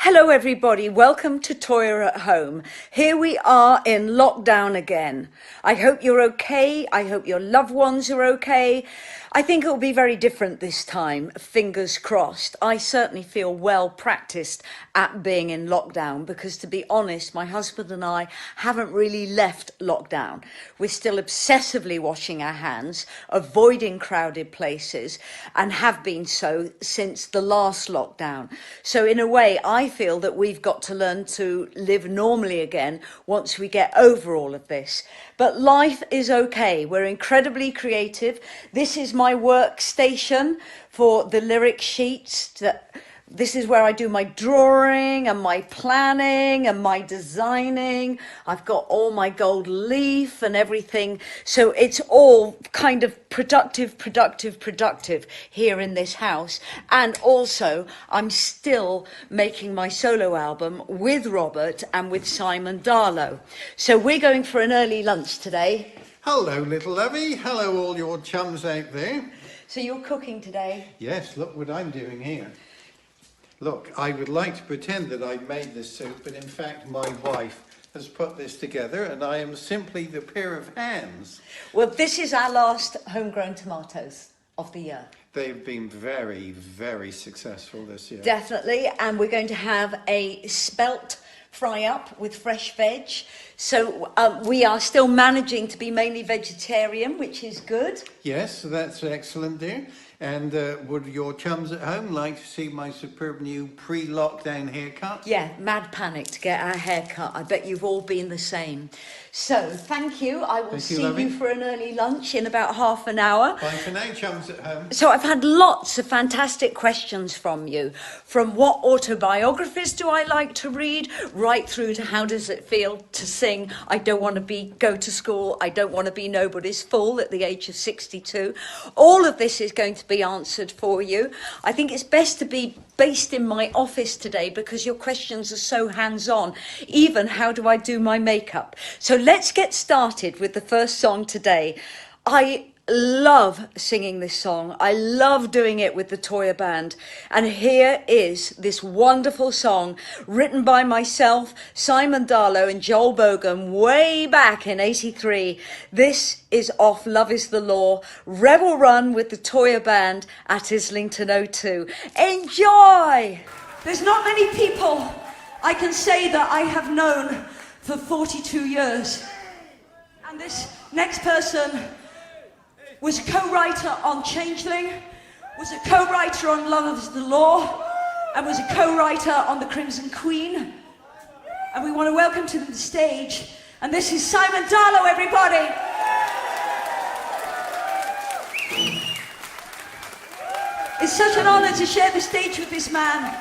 Hello everybody, welcome to Toyah at Home. Here we are in lockdown again. I hope you're okay, I hope your loved ones are okay. I think it will be very different this time, fingers crossed. I certainly feel well practiced at being in lockdown because, to be honest, my husband and I haven't really left lockdown. We're still obsessively washing our hands, avoiding crowded places, and have been so since the last lockdown. So in a way, I feel that we've got to learn to live normally again once we get over all of this. But life is okay. We're incredibly creative. This is my workstation for the lyric sheets. This is where I do my drawing and my planning and my designing. I've got all my gold leaf and everything. So it's all kind of productive here in this house. And also, I'm still making my solo album with Robert and with Simon Darlow. So we're going for an early lunch today. Hello, little lovey. Hello, all your chums out there. So you're cooking today? Yes, look what I'm doing here. Look, I would like to pretend that I made this soup, but in fact my wife has put this together and I am simply the pair of hands. Well, this is our last homegrown tomatoes of the year. They've been very, very successful this year. Definitely, and we're going to have a spelt fry up with fresh veg. So we are still managing to be mainly vegetarian, which is good. Yes, that's excellent, dear. And would your chums at home like to see my superb new pre-lockdown haircut? Yeah, mad panic to get our hair cut. I bet you've all been the same. So, thank you. I will see you for an early lunch in about half an hour. Bye for now, chums at home. So I've had lots of fantastic questions from you. From what autobiographies do I like to read, right through to how does it feel to sing I don't want to go to school, I don't want to be nobody's fool at the age of 62. All of this is going to be answered for you. I think it's best to be based in my office today because your questions are so hands-on. Even how do I do my makeup? So let's get started with the first song today. I love singing this song. I love doing it with the Toyah band. And here is this wonderful song written by myself, Simon Darlow and Joel Bogan way back in '83. This is off Love is the Law, Rebel Run with the Toyah band at Islington O2. Enjoy! There's not many people I can say that I have known for 42 years. And this next person was a co-writer on Changeling, was a co-writer on Love is the Law, and was a co-writer on The Crimson Queen. And we want to welcome to the stage, and this is Simon Darlow, everybody. It's such an honor to share the stage with this man.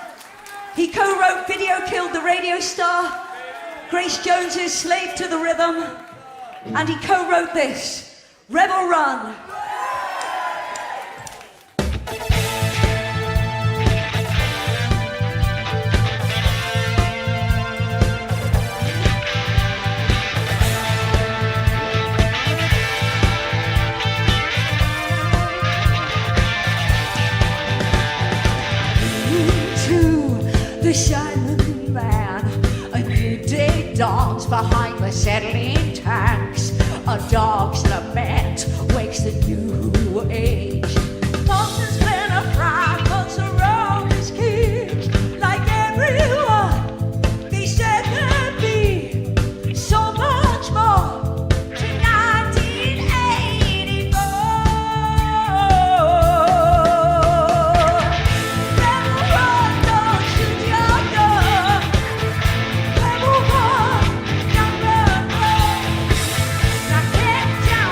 He co-wrote Video Killed the Radio Star, Grace Jones's Slave to the Rhythm, and he co-wrote this, Rebel Run. The silent man, a new day dawns behind the settling tanks. A dog's lament wakes the new age. Monsters been a fry, cause the road is caged. Like everyone, they said there'd be so much more to 1984. Rebel run, don't shoot your gun. Rebel run, young run. Now get down.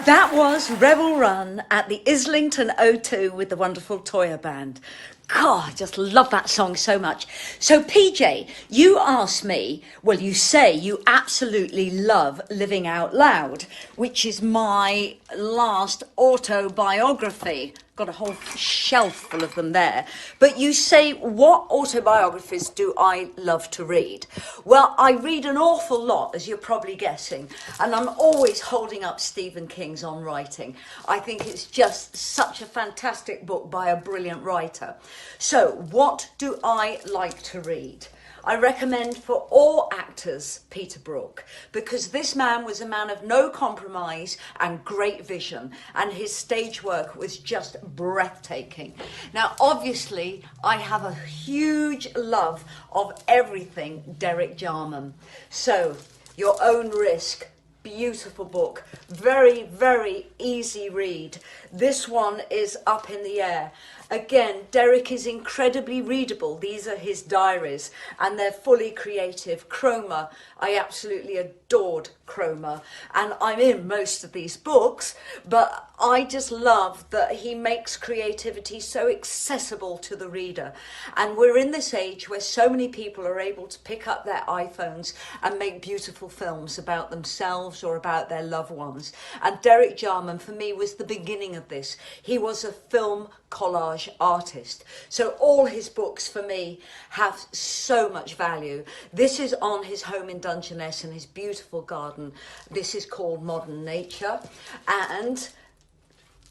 That was Rebel Run at the Islington O2 with the wonderful Toyah band. God, I just love that song so much. So PJ, you asked me, well, you say you absolutely love Living Out Loud, which is my last autobiography. Got a whole shelf full of them there. But you say, what autobiographies do I love to read? Well, I read an awful lot, as you're probably guessing, and I'm always holding up Stephen King's On Writing. I think it's just such a fantastic book by a brilliant writer. So, what do I like to read? I recommend for all actors Peter Brook, because this man was a man of no compromise and great vision, and his stage work was just breathtaking. Now, obviously, I have a huge love of everything Derek Jarman. So, Your Own Risk, beautiful book, very, very easy read. This one is Up in the Air. Again, Derek is incredibly readable. These are his diaries and they're fully creative. Chroma, I absolutely adored Chroma, and I'm in most of these books, but I just love that he makes creativity so accessible to the reader. And we're in this age where so many people are able to pick up their iPhones and make beautiful films about themselves or about their loved ones. And Derek Jarman, for me, was the beginning of this. He was a film collage artist. So all his books for me have so much value. This is on his home in Dungeness and his beautiful garden. This is called Modern Nature. And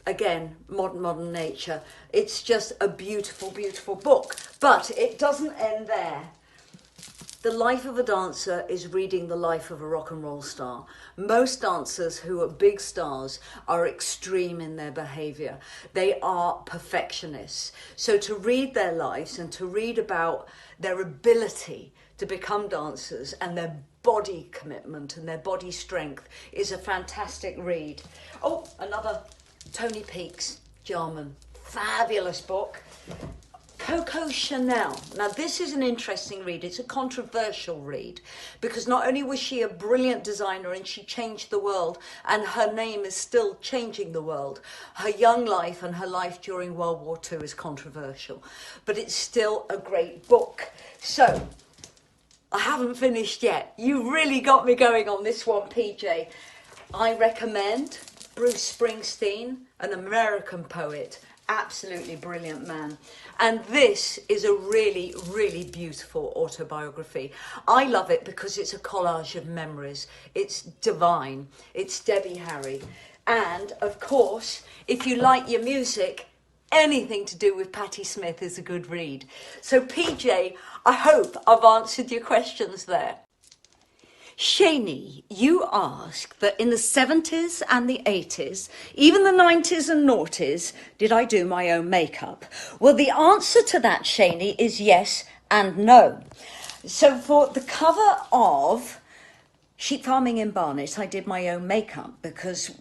again, modern nature. It's just a beautiful, beautiful book. But it doesn't end there. The life of a dancer is reading the life of a rock and roll star. Most dancers who are big stars are extreme in their behavior. They are perfectionists. So to read their lives and to read about their ability to become dancers and their body commitment and their body strength is a fantastic read. Oh, another Tony Peaks, Jarman. Fabulous book. Coco Chanel. Now this is an interesting read. It's a controversial read because not only was she a brilliant designer and she changed the world, and her name is still changing the world, her young life and her life during World War II is controversial, but it's still a great book. So I haven't finished yet. You really got me going on this one, PJ. I recommend Bruce Springsteen, an American poet. Absolutely brilliant man. And this is a really, really beautiful autobiography. I love it because it's a collage of memories. It's divine. It's Debbie Harry. And of course, if you like your music, anything to do with Patti Smith is a good read. So PJ, I hope I've answered your questions there. Shani, you asked that in the 70s and the 80s, even the 90s and noughties, did I do my own makeup? Well, the answer to that, Shani, is yes and no. So for the cover of Sheep Farming in Barnet, I did my own makeup because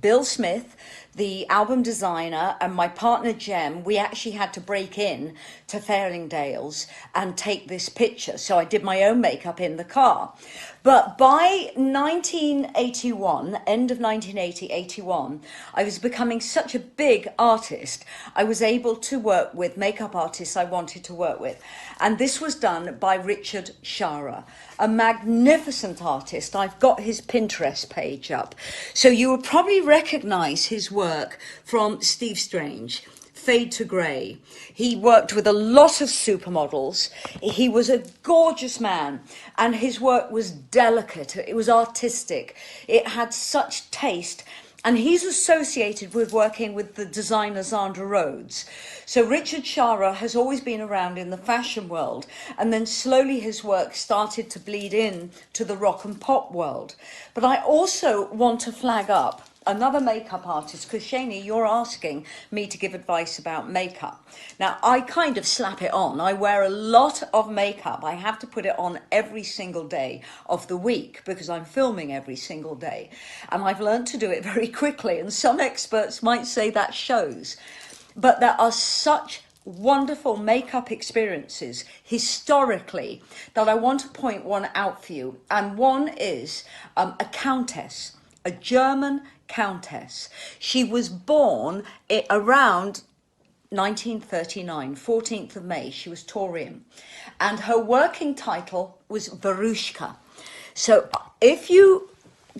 Bill Smith, the album designer, and my partner Jem, we actually had to break in to Fairingdales and take this picture. So I did my own makeup in the car. But by 1981, end of 1980, 81, I was becoming such a big artist, I was able to work with makeup artists I wanted to work with. And this was done by Richard Shara, a magnificent artist. I've got his Pinterest page up. So you will probably recognize his work from Steve Strange, Fade to Grey. He worked with a lot of supermodels. He was a gorgeous man and his work was delicate. It was artistic. It had such taste. And he's associated with working with the designer Zandra Rhodes. So Richard Shara has always been around in the fashion world, and then slowly his work started to bleed in to the rock and pop world. But I also want to flag up another makeup artist, because Shani, you're asking me to give advice about makeup. Now, I kind of slap it on. I wear a lot of makeup. I have to put it on every single day of the week because I'm filming every single day. And I've learned to do it very quickly. And some experts might say that shows. But there are such wonderful makeup experiences historically that I want to point one out for you. And one is a countess, a German Countess. She was born around 1939, 14th of May. She was Taurian. And her working title was Verushka. So if you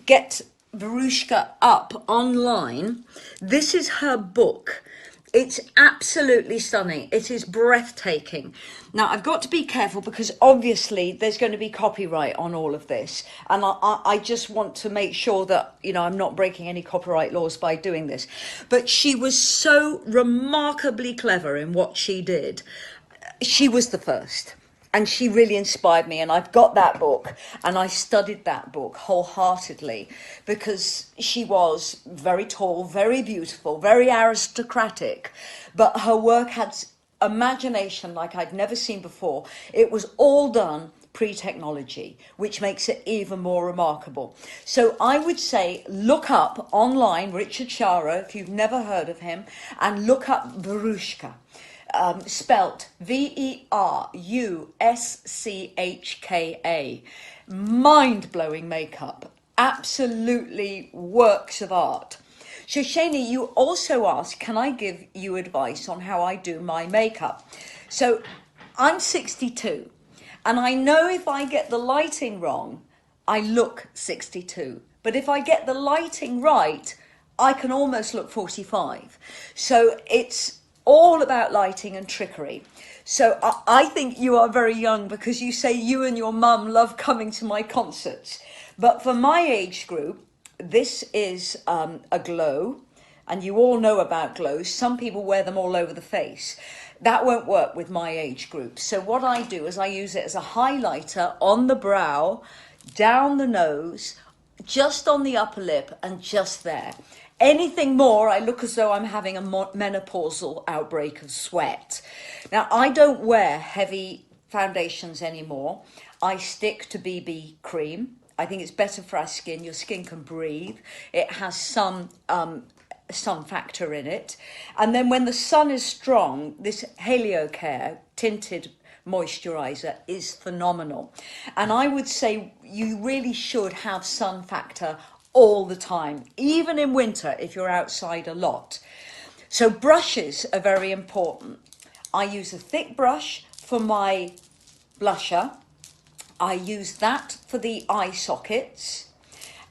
get Verushka up online, this is her book. It's absolutely stunning. It is breathtaking. Now, I've got to be careful because obviously there's going to be copyright on all of this. And I just want to make sure that, you know, I'm not breaking any copyright laws by doing this. But she was so remarkably clever in what she did. She was the first. And she really inspired me, and I've got that book, and I studied that book wholeheartedly because she was very tall, very beautiful, very aristocratic, but her work had imagination like I'd never seen before. It was all done pre-technology, which makes it even more remarkable. So I would say look up online Richard Shara, if you've never heard of him, and look up Verushka. Spelt Veruschka. Mind-blowing makeup, absolutely works of art. So Shani, you also asked, can I give you advice on how I do my makeup? So I'm 62, and I know if I get the lighting wrong, I look 62. But if I get the lighting right, I can almost look 45. So it's all about lighting and trickery. So I think you are very young because you say you and your mum love coming to my concerts. But for my age group, this is a glow, and you all know about glows. Some people wear them all over the face. That won't work with my age group. So what I do is I use it as a highlighter on the brow, down the nose, just on the upper lip, and just there. Anything more, I look as though I'm having a menopausal outbreak of sweat. Now, I don't wear heavy foundations anymore. I stick to BB cream. I think it's better for our skin. Your skin can breathe. It has some sun factor in it. And then when the sun is strong, this HelioCare tinted moisturizer is phenomenal. And I would say you really should have sun factor all the time, even in winter if you're outside a lot. So brushes are very important. I use a thick brush for my blusher. I use that for the eye sockets,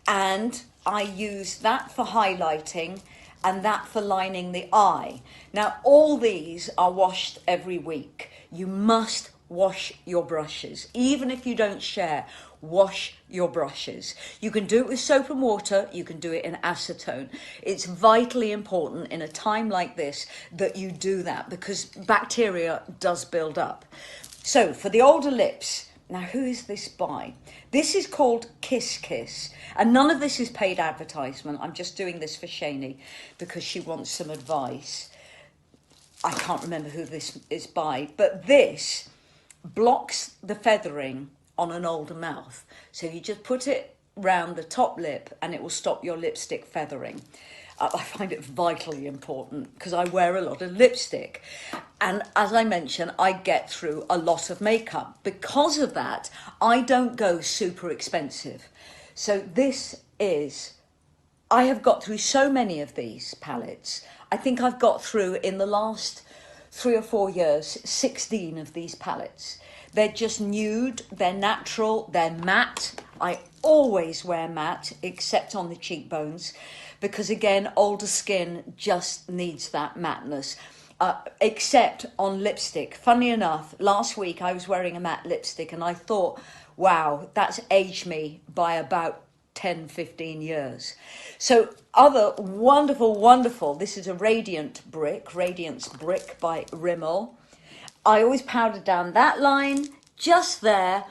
and I use that for highlighting and that for lining the eye. Now, all these are washed every week. You must wash your brushes. Even if you don't share, wash your brushes. You can do it with soap and water, you can do it in acetone. It's vitally important in a time like this that you do that because bacteria does build up. So for the older lips, now who is this by? This is called Kiss Kiss, and none of this is paid advertisement. I'm just doing this for Shani because she wants some advice. I can't remember who this is by, but this blocks the feathering on an older mouth. So you just put it round the top lip and it will stop your lipstick feathering. I find it vitally important because I wear a lot of lipstick. And as I mentioned, I get through a lot of makeup. Because of that, I don't go super expensive. So this is, I have got through so many of these palettes. I think I've got through in the last 3 or 4 years, 16 of these palettes. They're just nude, they're natural, they're matte. I always wear matte, except on the cheekbones, because again, older skin just needs that matteness, except on lipstick. Funny enough, last week I was wearing a matte lipstick and I thought, wow, that's aged me by about 10, 15 years. So other wonderful, this is a Radiance Brick by Rimmel. I always powder down that line, just there,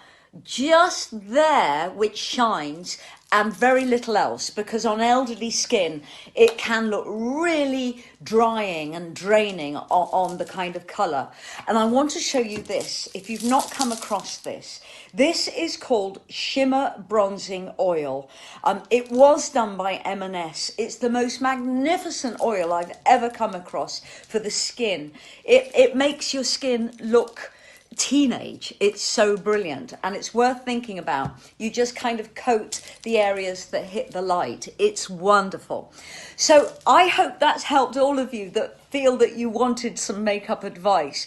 which shines, and very little else, because on elderly skin, it can look really drying and draining on the kind of colour. And I want to show you this, if you've not come across this. This is called Shimmer Bronzing Oil. It was done by M&S. It's the most magnificent oil I've ever come across for the skin. It makes your skin look teenage, it's so brilliant, and it's worth thinking about. You just kind of coat the areas that hit the light. It's wonderful. So I hope that's helped all of you that feel that you wanted some makeup advice.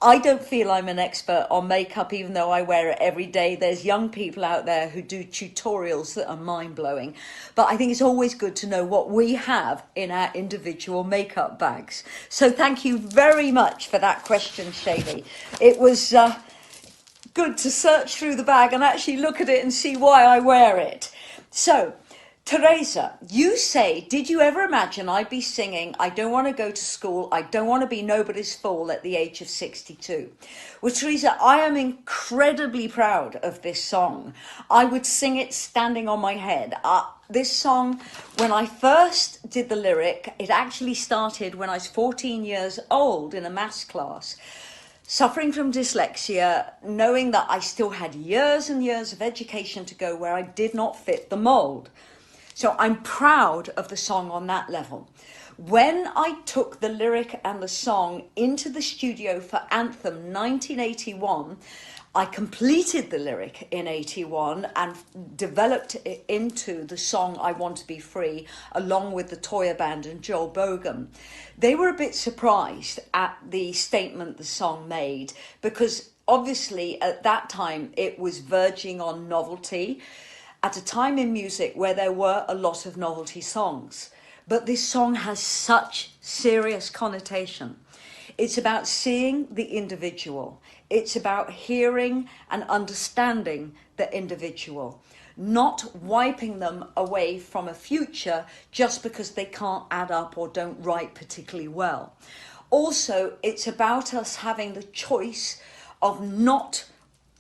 I don't feel I'm an expert on makeup, even though I wear it every day. There's young people out there who do tutorials that are mind-blowing. But I think it's always good to know what we have in our individual makeup bags. So thank you very much for that question, Shaylee. It was good to search through the bag and actually look at it and see why I wear it. So, Teresa, you say, did you ever imagine I'd be singing I Don't Want to Go to School, I Don't Want to Be Nobody's Fool at the age of 62? Well, Teresa, I am incredibly proud of this song. I would sing it standing on my head. This song, when I first did the lyric, it actually started when I was 14 years old in a maths class. Suffering from dyslexia, knowing that I still had years and years of education to go where I did not fit the mould. So I'm proud of the song on that level. When I took the lyric and the song into the studio for Anthem 1981, I completed the lyric in 81 and developed it into the song I Want to Be Free, along with the Toyah band and Joel Bogan. They were a bit surprised at the statement the song made, because obviously at that time it was verging on novelty, at a time in music where there were a lot of novelty songs. But this song has such serious connotation. It's about seeing the individual. It's about hearing and understanding the individual, not wiping them away from a future just because they can't add up or don't write particularly well. Also, it's about us having the choice of not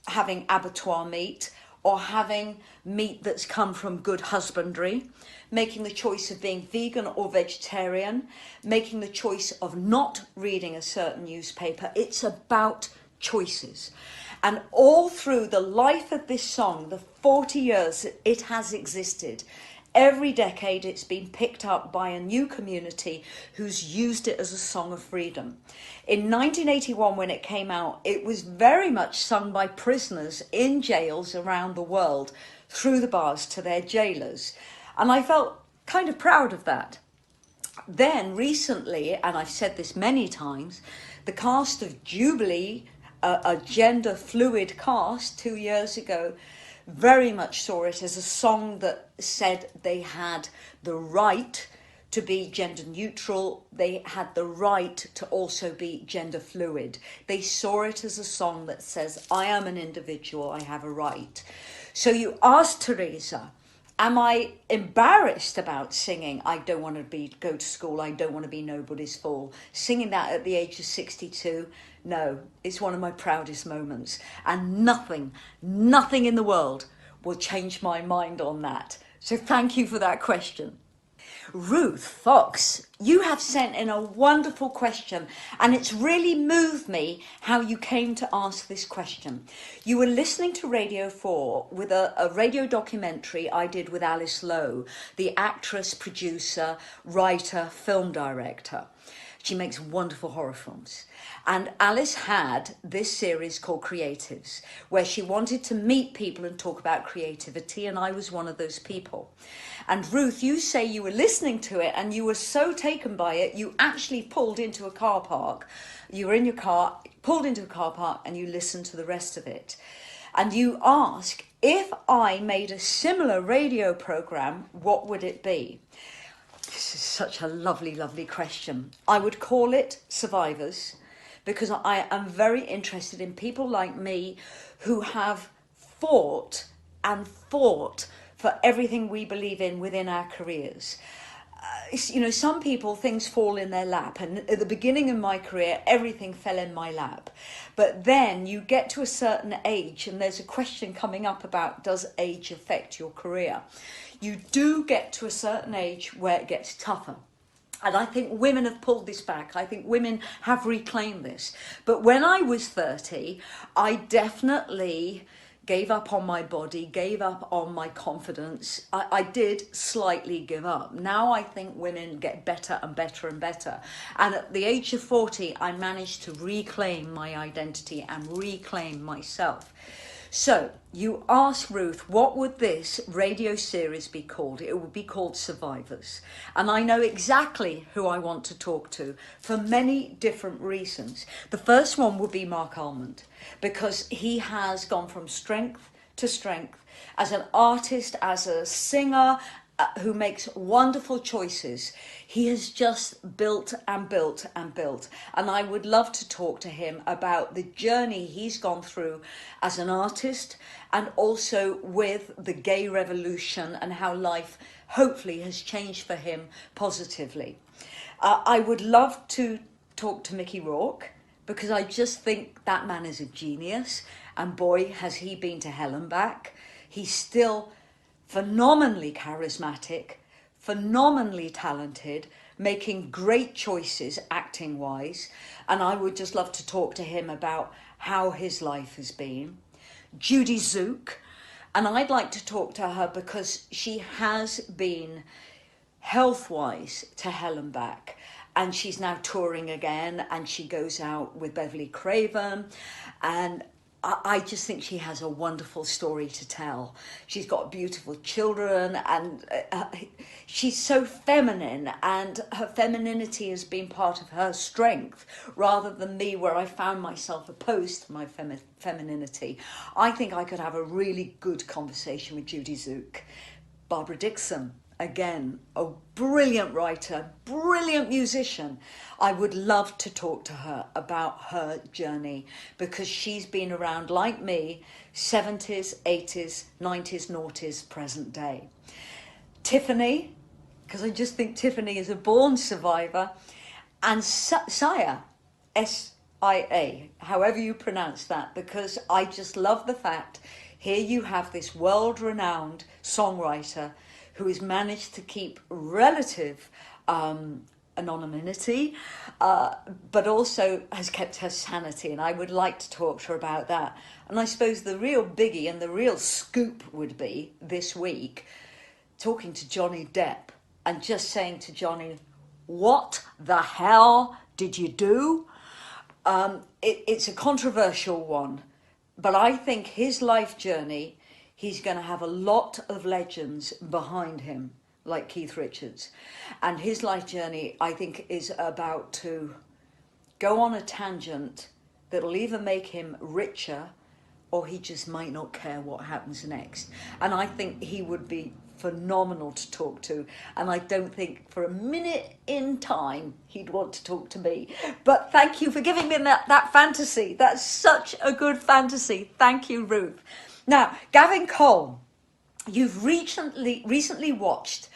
having abattoir meat or having meat that's come from good husbandry, making the choice of being vegan or vegetarian, making the choice of not reading a certain newspaper. It's about choices. And all through the life of this song, the 40 years it has existed, every decade it's been picked up by a new community who's used it as a song of freedom. In 1981, when it came out, it was very much sung by prisoners in jails around the world through the bars to their jailers. And I felt kind of proud of that. Then recently, and I've said this many times, the cast of Jubilee, a gender fluid cast 2 years ago, very much saw it as a song that said they had the right to be gender neutral. They had the right to also be gender fluid. They saw it as a song that says, I am an individual, I have a right. So you asked Teresa, am I embarrassed about singing I don't want to go to school, I don't want to be nobody's fool? Singing that at the age of 62? No, it's one of my proudest moments. And nothing in the world will change my mind on that. So thank you for that question. Ruth Fox, you have sent in a wonderful question, and it's really moved me how you came to ask this question. You were listening to Radio 4 with a radio documentary I did with Alice Lowe, the actress, producer, writer, film director. She makes wonderful horror films. And Alice had this series called Creatives, where she wanted to meet people and talk about creativity, and I was one of those people. And Ruth, you say you were listening to it and you were so taken by it, you actually pulled into a car park. You were in your car, pulled into a car park, and you listened to the rest of it. And you ask, if I made a similar radio program, what would it be? This is such a lovely, lovely question. I would call it Survivors, because I am very interested in people like me who have fought and fought for everything we believe in within our careers. You know, some people, things fall in their lap, and at the beginning of my career, everything fell in my lap. But then you get to a certain age, and there's a question coming up about, does age affect your career? You do get to a certain age where it gets tougher. And I think women have pulled this back. I think women have reclaimed this. But when I was 30, I definitely gave up on my body, gave up on my confidence. I did slightly give up. Now I think women get better and better and better. And at the age of 40, I managed to reclaim my identity and reclaim myself. So you ask Ruth, what would this radio series be called? It would be called Survivors. And I know exactly who I want to talk to for many different reasons. The first one would be Mark Almond, because he has gone from strength to strength as an artist, as a singer, who makes wonderful choices. He has just built and built and built. And I would love to talk to him about the journey he's gone through as an artist, and also with the gay revolution and how life hopefully has changed for him positively. I would love to talk to Mickey Rourke, because I just think that man is a genius. And boy, has he been to hell and back. He's still phenomenally charismatic, phenomenally talented, making great choices acting wise. And I would just love to talk to him about how his life has been. Judy Zook, and I'd like to talk to her because she has been health wise to hell and back, and she's now touring again, and she goes out with Beverly Craven, and I just think she has a wonderful story to tell. She's got beautiful children, and she's so feminine, and her femininity has been part of her strength, rather than me, where I found myself opposed to my femininity. I think I could have a really good conversation with Judy Zook. Barbara Dixon, again, a brilliant writer, brilliant musician. I would love to talk to her about her journey, because she's been around, like me, 70s, 80s, 90s, noughties, present day. Tiffany, because I just think Tiffany is a born survivor. And Sia, S-I-A, however you pronounce that, because I just love the fact here you have this world-renowned songwriter who has managed to keep relative anonymity, but also has kept her sanity. And I would like to talk to her about that. And I suppose the real biggie and the real scoop would be this week talking to Johnny Depp and just saying to Johnny, what the hell did you do? It's a controversial one, but I think his life journey, he's going to have a lot of legends behind him, like Keith Richards. And his life journey, I think, is about to go on a tangent that'll either make him richer, or he just might not care what happens next. And I think he would be phenomenal to talk to. And I don't think for a minute in time he'd want to talk to me. But thank you for giving me that fantasy. That's such a good fantasy. Thank you, Ruth. Now, Gavin Cole, you've recently watched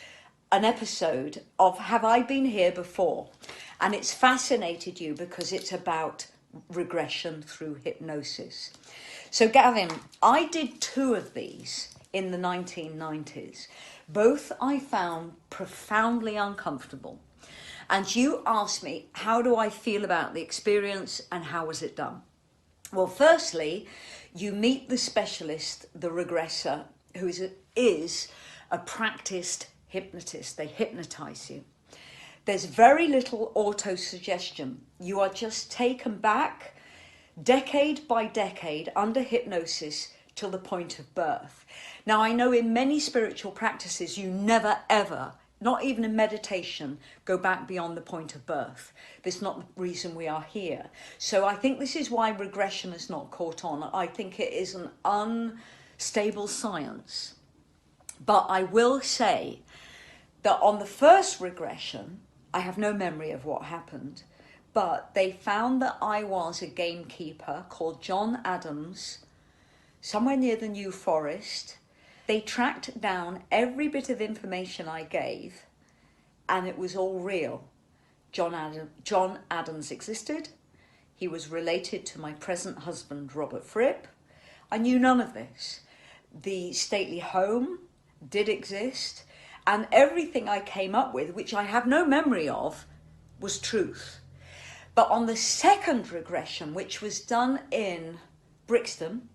an episode of Have I Been Here Before? And it's fascinated you because it's about regression through hypnosis. So Gavin, I did 2 of these in the 1990s. Both I found profoundly uncomfortable. And you asked me, how do I feel about the experience and how was it done? Well, firstly, you meet the specialist, the regressor, who is a practiced hypnotist. They hypnotize you. There's very little auto-suggestion. You are just taken back decade by decade under hypnosis till the point of birth. Now, I know in many spiritual practices, you never ever, not even in meditation, go back beyond the point of birth. That's not the reason we are here. So I think this is why regression has not caught on. I think it is an unstable science. But I will say that on the first regression, I have no memory of what happened, but they found that I was a gamekeeper called John Adams, somewhere near the New Forest. They tracked down every bit of information I gave, and it was all real. John Adams existed. He was related to my present husband, Robert Fripp. I knew none of this. The stately home did exist, and everything I came up with, which I have no memory of, was truth. But on the second regression, which was done in Brixton,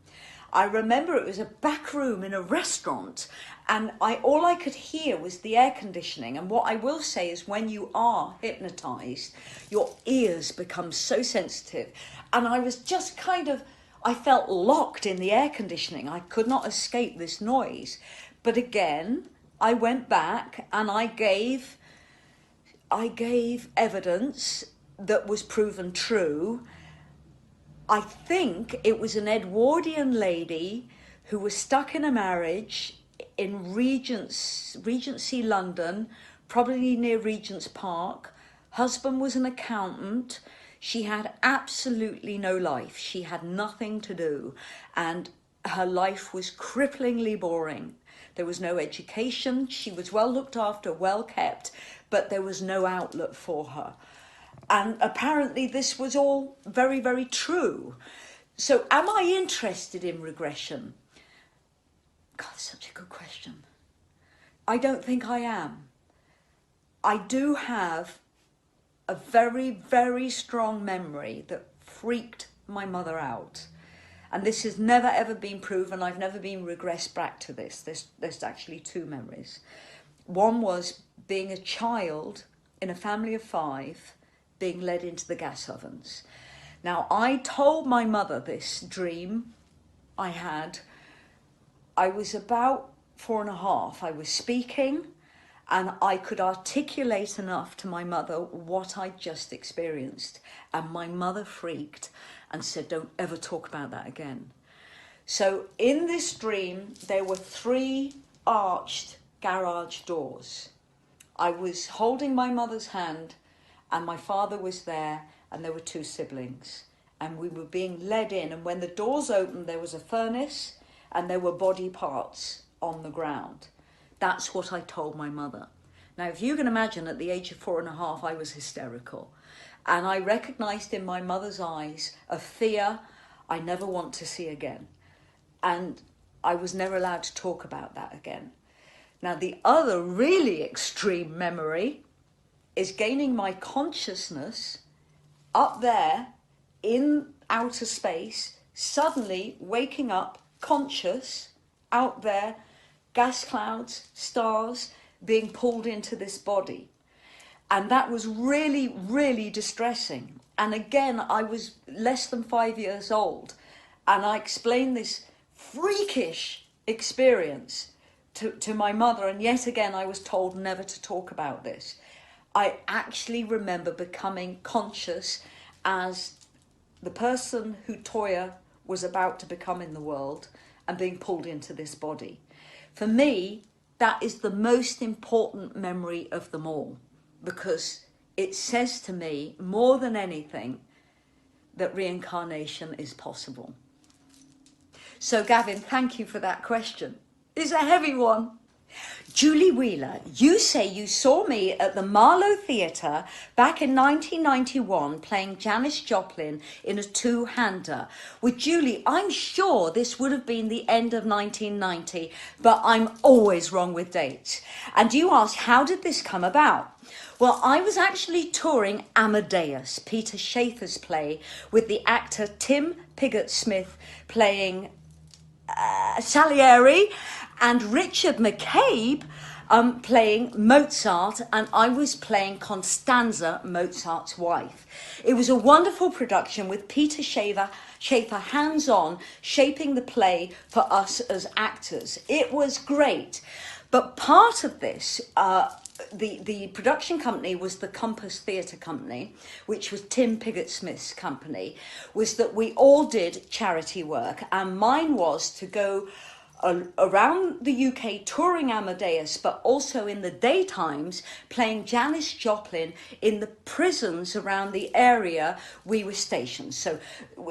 I remember it was a back room in a restaurant, and all I could hear was the air conditioning. And what I will say is, when you are hypnotized, your ears become so sensitive. And I was just I felt locked in the air conditioning. I could not escape this noise. But again, I went back and I gave evidence that was proven true. I think it was an Edwardian lady who was stuck in a marriage in Regency London, probably near Regent's Park. Husband was an accountant. She had absolutely no life. She had nothing to do, and her life was cripplingly boring. There was no education. She was well looked after, well kept, but there was no outlet for her. And apparently this was all very, very true. So am I interested in regression? God, such a good question. I don't think I am. I do have a very, very strong memory that freaked my mother out. And this has never ever been proven. I've never been regressed back to this. There's actually two memories. One was being a child in a family of 5, being led into the gas ovens. Now, I told my mother this dream I had. I was about 4.5. I was speaking, and I could articulate enough to my mother what I just experienced. And my mother freaked and said, "Don't ever talk about that again." So in this dream, there were 3 arched garage doors. I was holding my mother's hand, and my father was there, and there were 2 siblings. And we were being led in, and when the doors opened, there was a furnace, and there were body parts on the ground. That's what I told my mother. Now, if you can imagine, at the age of 4.5, I was hysterical. And I recognised in my mother's eyes a fear I never want to see again. And I was never allowed to talk about that again. Now, the other really extreme memory is gaining my consciousness up there in outer space, suddenly waking up conscious out there, gas clouds, stars, being pulled into this body. And that was really, really distressing. And again, I was less than 5 years old, and I explained this freakish experience to my mother, and yet again I was told never to talk about this. I actually remember becoming conscious as the person who Toyah was about to become in the world and being pulled into this body. For me, that is the most important memory of them all, because it says to me, more than anything, that reincarnation is possible. So Gavin, thank you for that question. It's a heavy one. Julie Wheeler, you say you saw me at the Marlow Theatre back in 1991 playing Janis Joplin in a 2-hander. With Julie, I'm sure this would have been the end of 1990, but I'm always wrong with dates. And you ask, how did this come about? Well, I was actually touring Amadeus, Peter Shaffer's play, with the actor Tim Pigott-Smith playing Salieri, and Richard McCabe playing Mozart, and I was playing Constanza, Mozart's wife. It was a wonderful production with Peter Shaffer hands-on, shaping the play for us as actors. It was great. But part of this, the production company was the Compass Theatre Company, which was Tim Pigott-Smith's company, was that we all did charity work, and mine was to go around the UK touring Amadeus, but also in the daytimes playing Janis Joplin in the prisons around the area we were stationed. So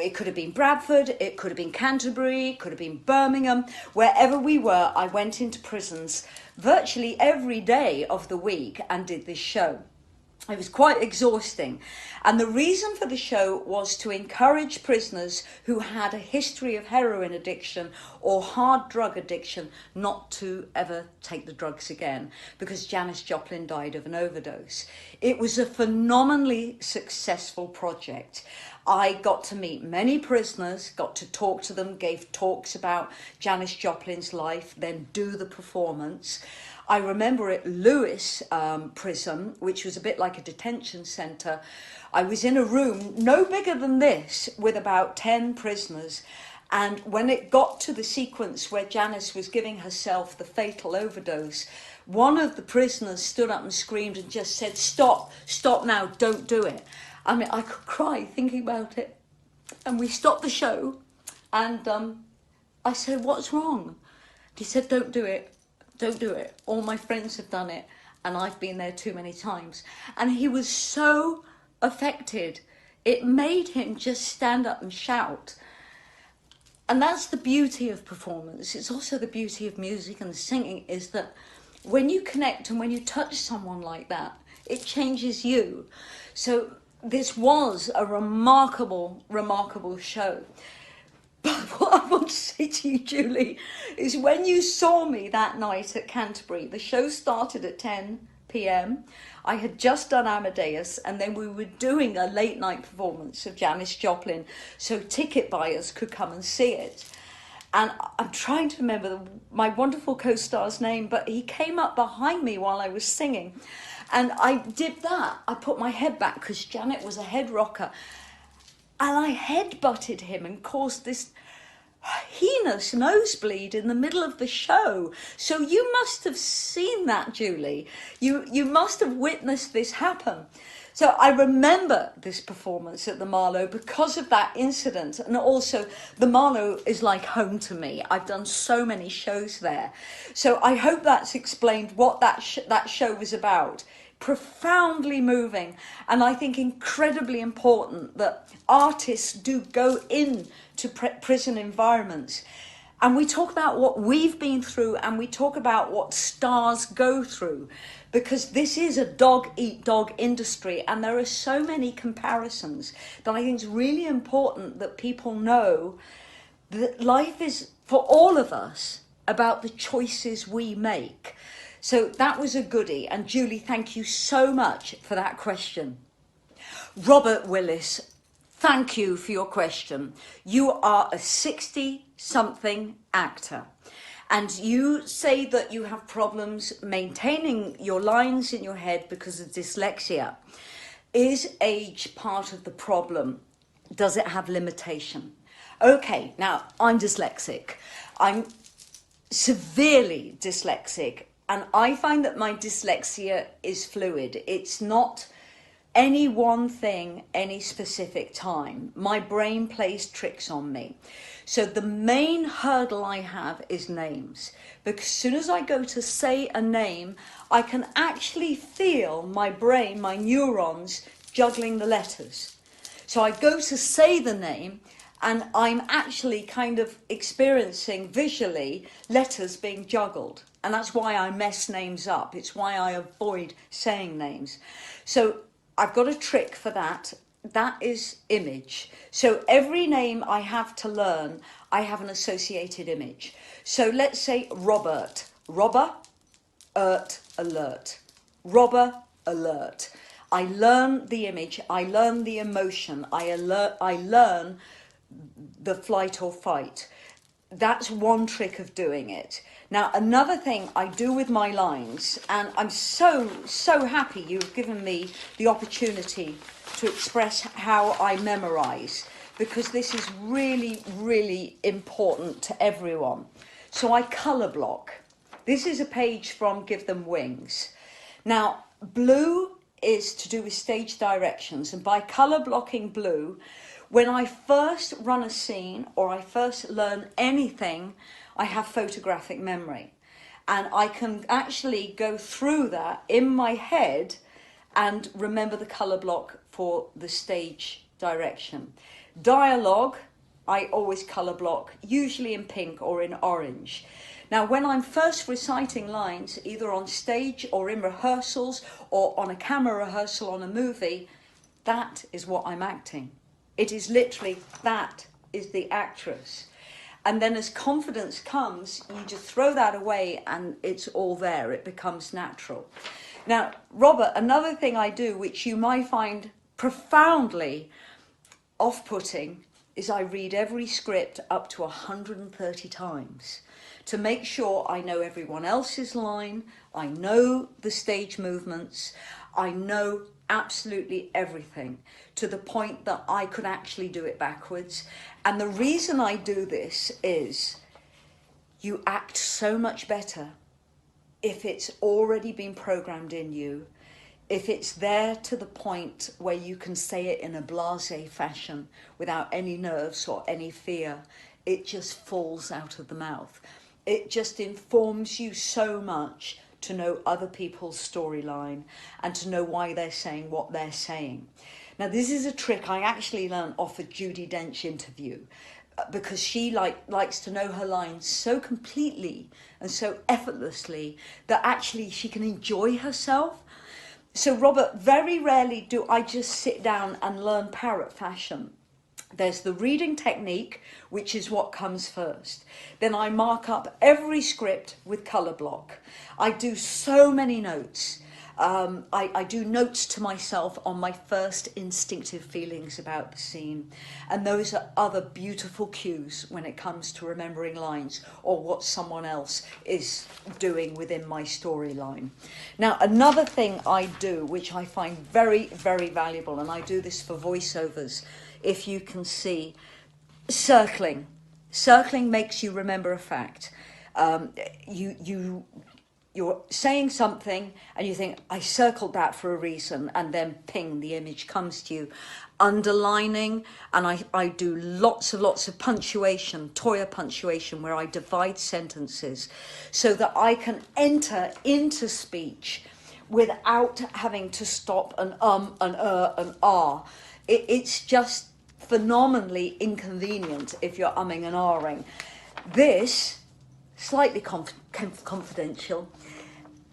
it could have been Bradford, it could have been Canterbury, it could have been Birmingham. Wherever we were, I went into prisons virtually every day of the week and did this show. It was quite exhausting. And the reason for the show was to encourage prisoners who had a history of heroin addiction or hard drug addiction not to ever take the drugs again, because Janis Joplin died of an overdose. It was a phenomenally successful project. I got to meet many prisoners, got to talk to them, gave talks about Janis Joplin's life, then do the performance. I remember at Lewis prison, which was a bit like a detention centre, I was in a room no bigger than this with about 10 prisoners. And when it got to the sequence where Janis was giving herself the fatal overdose, one of the prisoners stood up and screamed and just said, "Stop, stop now, don't do it." I mean, I could cry thinking about it. And we stopped the show and I said, "What's wrong?" He said, "Don't do it. Don't do it. All my friends have done it and I've been there too many times." And he was so affected. It made him just stand up and shout. And that's the beauty of performance. It's also the beauty of music and singing, is that when you connect and when you touch someone like that, it changes you. So this was a remarkable, remarkable show. But what I want to say to you, Julie, is when you saw me that night at Canterbury, the show started at 10 p.m. I had just done Amadeus, and then we were doing a late night performance of Janis Joplin, so ticket buyers could come and see it. And I'm trying to remember my wonderful co-star's name, but he came up behind me while I was singing. And I did that. I put my head back because Janet was a head rocker. And I headbutted him and caused this heinous nosebleed in the middle of the show. So you must have seen that, Julie. You must have witnessed this happen. So I remember this performance at the Marlowe because of that incident. And also the Marlowe is like home to me. I've done so many shows there. So I hope that's explained what that show was about. Profoundly moving, and I think incredibly important that artists do go into prison environments, and we talk about what we've been through and we talk about what stars go through, because this is a dog-eat-dog industry and there are so many comparisons that I think it's really important that people know that life is, for all of us, about the choices we make. So that was a goodie. And Julie, thank you so much for that question. Robert Willis, thank you for your question. You are a 60-something actor. And you say that you have problems maintaining your lines in your head because of dyslexia. Is age part of the problem? Does it have limitation? Okay, now I'm dyslexic. I'm severely dyslexic. And I find that my dyslexia is fluid. It's not any one thing, any specific time. My brain plays tricks on me. So the main hurdle I have is names. Because as soon as I go to say a name, I can actually feel my brain, my neurons, juggling the letters. So I go to say the name, and I'm actually kind of experiencing visually letters being juggled. And that's why I mess names up. It's why I avoid saying names. So I've got a trick for that. That is image. So every name I have to learn, I have an associated image. So let's say Robert. Robber, alert. Robber, alert. I learn the image. I learn the emotion. I learn the flight or fight. That's one trick of doing it. Now, another thing I do with my lines, and I'm so happy you've given me the opportunity to express how I memorize, because this is really, really important to everyone. So I colour block. This is a page from Give Them Wings. Now, blue is to do with stage directions, and by colour blocking blue, when I first run a scene or I first learn anything, I have photographic memory. And I can actually go through that in my head and remember the colour block for the stage direction. Dialogue, I always colour block, usually in pink or in orange. Now, when I'm first reciting lines, either on stage or in rehearsals or on a camera rehearsal on a movie, that is what I'm acting. It is literally, that is the actress. And then as confidence comes, you just throw that away and it's all there. It becomes natural. Now, Robert, another thing I do, which you might find profoundly off-putting, is I read every script up to 130 times to make sure I know everyone else's line, I know the stage movements, I know absolutely everything, to the point that I could actually do it backwards. And the reason I do this is you act so much better if it's already been programmed in you, if it's there to the point where you can say it in a blasé fashion without any nerves or any fear. It just falls out of the mouth. It just informs you so much to know other people's storyline and to know why they're saying what they're saying. Now, this is a trick I actually learned off a Judi Dench interview, because she likes to know her lines so completely and so effortlessly that actually she can enjoy herself. So, Robert, very rarely do I just sit down and learn parrot fashion. There's the reading technique, which is what comes first. Then I mark up every script with colour block. I do so many notes. I do notes to myself on my first instinctive feelings about the scene. And those are other beautiful cues when it comes to remembering lines or what someone else is doing within my storyline. Now, another thing I do, which I find very, very valuable, and I do this for voiceovers, if you can see, circling. Circling makes you remember a fact. You're saying something and you think, I circled that for a reason, and then ping, the image comes to you. Underlining, and I do lots of punctuation, Toyah punctuation, where I divide sentences so that I can enter into speech without having to stop an an an ah. It's just phenomenally inconvenient if you're umming and ahhing. This, slightly confidential,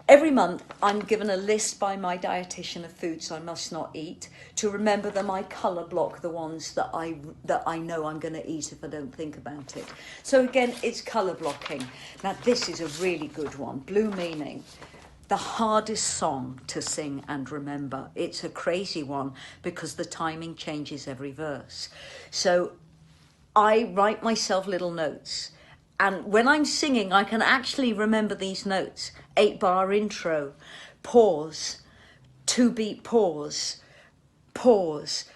every month I'm given a list by my dietitian of foods I must not eat, to remember that I colour block the ones that I know I'm going to eat if I don't think about it. So again, it's colour blocking. Now this is a really good one, Blue Meaning. The hardest song to sing and remember. It's a crazy one because the timing changes every verse. So I write myself little notes. And when I'm singing, I can actually remember these notes. 8-bar intro, pause, 2-beat pause, pause.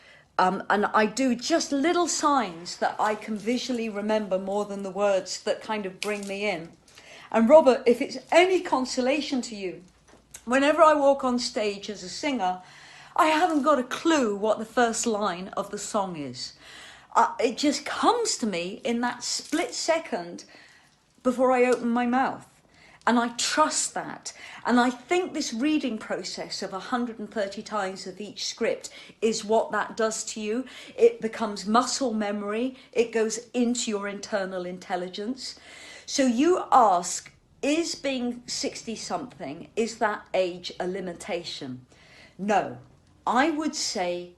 And I do just little signs that I can visually remember more than the words that kind of bring me in. And Robert, if it's any consolation to you, whenever I walk on stage as a singer, I haven't got a clue what the first line of the song is. It just comes to me in that split second before I open my mouth. And I trust that. And I think this reading process of 130 times of each script is what that does to you. It becomes muscle memory. It goes into your internal intelligence. So you ask, is being 60-something, is that age a limitation? No. I would say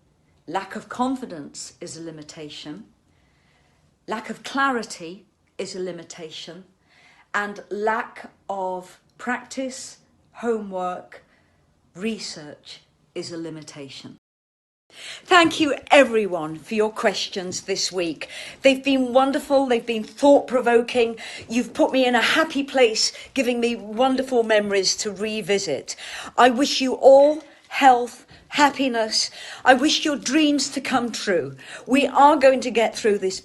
lack of confidence is a limitation. Lack of clarity is a limitation. And lack of practice, homework, research is a limitation. Thank you everyone for your questions this week. They've been wonderful, they've been thought-provoking. You've put me in a happy place, giving me wonderful memories to revisit. I wish you all health, happiness. I wish your dreams to come true. We are going to get through this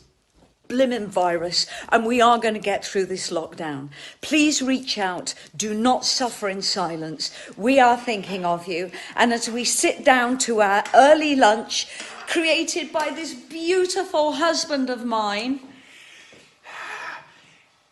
blimmin' virus, and we are going to get through this lockdown. Please reach out. Do not suffer in silence. We are thinking of you. And as we sit down to our early lunch, created by this beautiful husband of mine,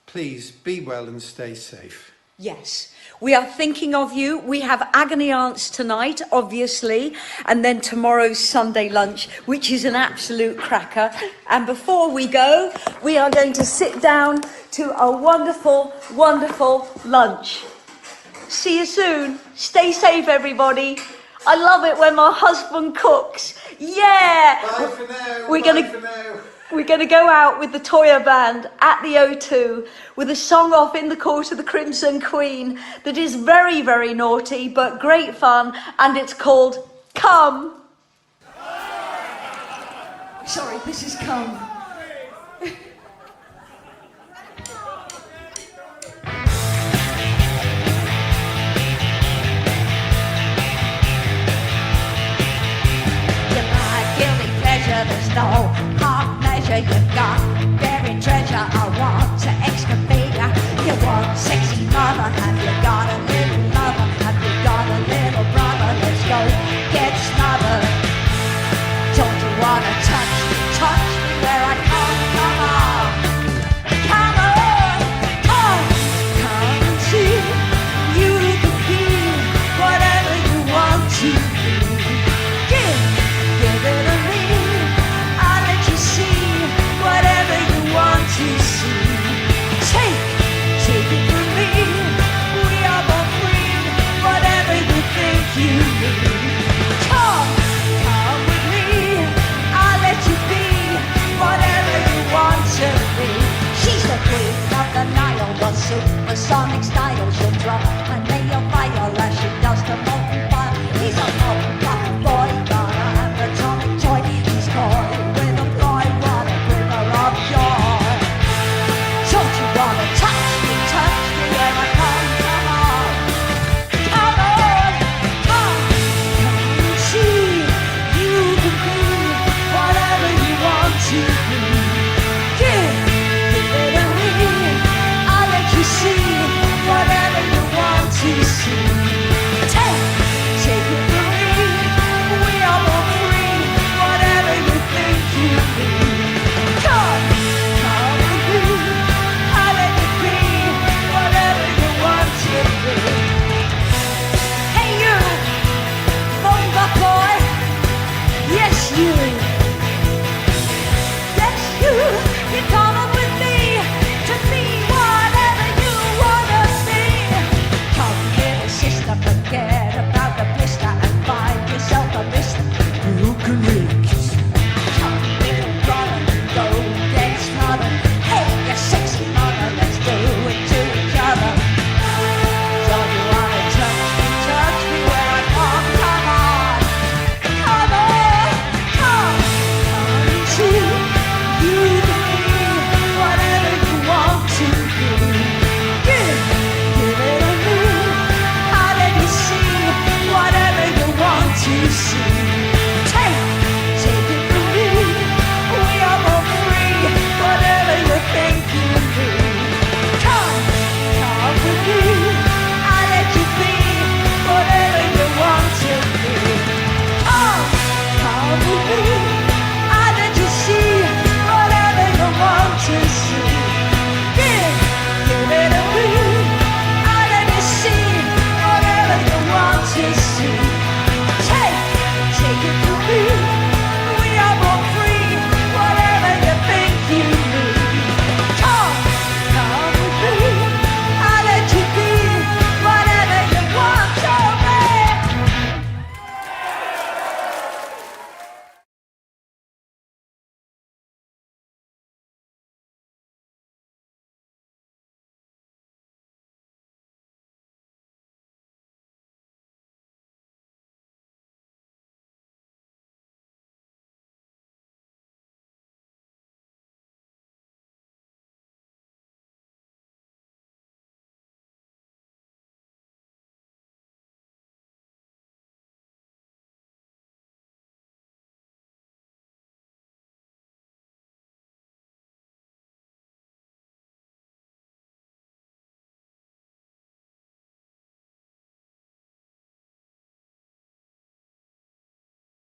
please be well and stay safe. Yes, we are thinking of you. We have agony aunts tonight, obviously, and then tomorrow's Sunday lunch, which is an absolute cracker. And before we go, we are going to sit down to a wonderful, wonderful lunch. See you soon. Stay safe, everybody. I love it when my husband cooks. Yeah. Bye for now. We're going to go out with the Toyah band at the O2 with a song off in the court of the Crimson Queen that is very, very naughty but great fun, and it's called Come. Sorry, this is Come. There's no half measure you've got. Buried treasure I want to excavate ya. You want sexy mother, have you got a little lover? Have you got a little brother? Let's go get smothered. Don't you wanna touch me where I come? Come on, come on, come and see. You can be whatever you want to be. Give it a to see. Take it from me. We are both free. Whatever you think you need. Come with me. I'll let you be whatever you want to be. She's the queen of the Nile, the supersonic style. She'll drum and lay your fire as she does the molten fire. He's a molten fire boy, gonna have an atomic toy. He's coy with a fly, what a quiver of joy. Don't you wanna touch me where I come? Come on, come and see. You can be whatever you want to be. Give it a ring. I'll let you see whatever you want to see. Take it from me. We are both free. Whatever you think you need. Come with me. Hey you, bonga boy, yes you, you're coming with me to be whatever you wanna be. Come little sister, forget about the blister and find yourself a mister who can read. Come little brother, go get smothered. Hey you sexy mother, let's do it to each other. Don't you wanna touch me where I come? Come on, come and see. You can be whatever you want to be. Give it a move. I'll let you see whatever you want to see. Take it from me. We are both free. Whatever you think you need. Come with me. I'll let you be whatever you want to be. Come with me. I'll let you see whatever you want to see. Give it a ring. I'll let you see whatever you want to see. Take it from